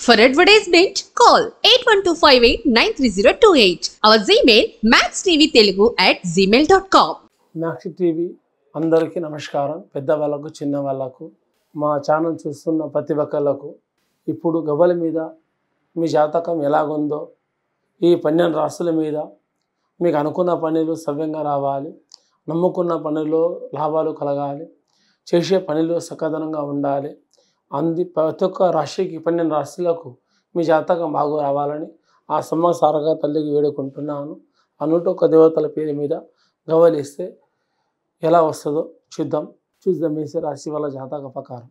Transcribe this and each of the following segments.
For advertisement, call 8125893028. Our Gmail maxtvtelugu@gmail.com. Max TV అందరికీ నమస్కారం. పెద్దవాళ్ళకు చిన్నవాళ్ళకు మా ఛానల్ చూస్తున్న ప్రతి ఒక్కళ్ళకు ఇప్పుడు గవ్వల మీద మీ జాతకం ఎలాగుందో ఈ 12 రాశుల మీద మీకు అనుకున్న పనులు సవ్యంగా రావాలి, నమ్ముకున్న పనుల్లో లాభాలు కలగాలి, చేసే పనిలో సకదనంగా ఉండాలి. ప్రతి ఒక్క రాశికి 12 రాశులకు మీ జాతకం బాగు రావాలని ఆ సమ్మసారగా తల్లికి వేడుకుంటున్నాను. ఆ 101 దేవతల పేరు మీద గవ్వలిస్తే ఎలా వస్తుందో చూద్దాం. మేష రాశి వాళ్ళ జాతక ప్రకారం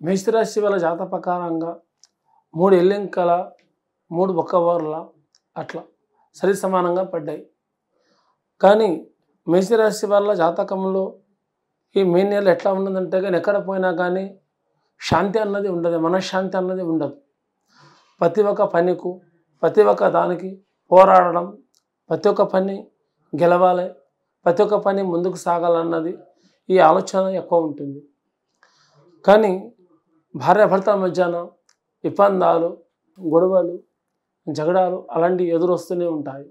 మేషరాశి వాళ్ళ జాతక ప్రకారంగా 3 ఎల్లింకల 3 బొక్కవర్ల అట్లా సరి సమానంగా పడ్డాయి. కానీ మేషరాశి వాళ్ళ జాతకంలో ఈ మే నెల ఎట్లా ఉన్నదంటే కానీ ఎక్కడ పోయినా కానీ శాంతి అన్నది ఉండదు, మనశ్శాంతి అన్నది ఉండదు. ప్రతి ఒక్క పనికి ప్రతి ఒక్క దానికి పోరాడడం, ప్రతి ఒక్క పని గెలవాలి, ప్రతి ఒక్క పని ముందుకు సాగాలన్నది ఈ ఆలోచన ఎక్కువ ఉంటుంది. కానీ భార్యాభర్తల మధ్యన ఇబ్బందాలు, గొడవలు, జగడాలు అలాంటివి ఎదురొస్తూనే ఉంటాయి.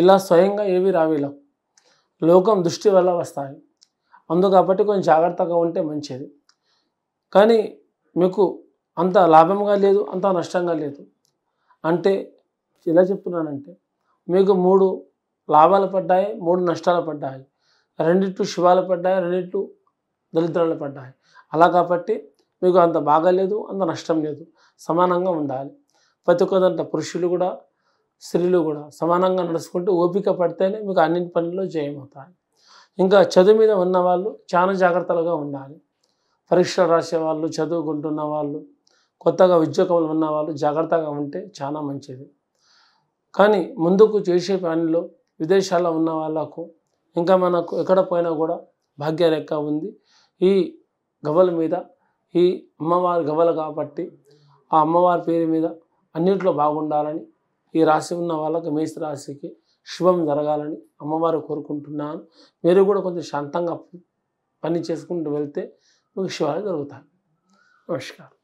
ఇలా స్వయంగా ఏవి రావిలా లోకం దృష్టి వల్ల వస్తాయి. కాబట్టి కొంచెం జాగ్రత్తగా ఉంటే మంచిది. కానీ మీకు అంత లాభంగా లేదు, అంత నష్టంగా లేదు. అంటే ఎలా చెప్తున్నానంటే మీకు 3 లాభాలు పడ్డాయి, 3 నష్టాలు పడ్డాయి, 2 శుభాలు పడ్డాయి, 2 దరిద్రాలు పడ్డాయి. అలా కాబట్టి మీకు అంత బాగాలేదు, అంత నష్టం లేదు, సమానంగా ఉండాలి. ప్రతి ఒక్క దాంట్లో పురుషులు కూడా స్త్రీలు కూడా సమానంగా నడుచుకుంటూ ఓపిక పడితేనే మీకు అన్ని పనుల్లో జయమవుతాయి. ఇంకా చదువు మీద ఉన్నవాళ్ళు చాలా జాగ్రత్తలుగా ఉండాలి. పరీక్షలు రాసే వాళ్ళు, చదువుకుంటున్న వాళ్ళు, కొత్తగా ఉద్యోగంలో ఉన్నవాళ్ళు జాగ్రత్తగా ఉంటే చాలా మంచిది. కానీ ముందుకు చేసే పనిలో విదేశాల్లో ఉన్న వాళ్ళకు ఇంకా మనకు ఎక్కడ పోయినా కూడా భాగ్యరేఖ ఉంది. ఈ గవ్వల మీద ఈ అమ్మవారి గవ్వలు కాబట్టి ఆ అమ్మవారి పేరు మీద అన్నింటిలో బాగుండాలని ఈ రాశి ఉన్న వాళ్ళకి మేష రాశికి శుభం జరగాలని అమ్మవారు కోరుకుంటున్నాను. మీరు కూడా కొంచెం శాంతంగా పని చేసుకుంటూ వెళ్తే మీకు శుభాలు జరుగుతాయి. నమస్కారం.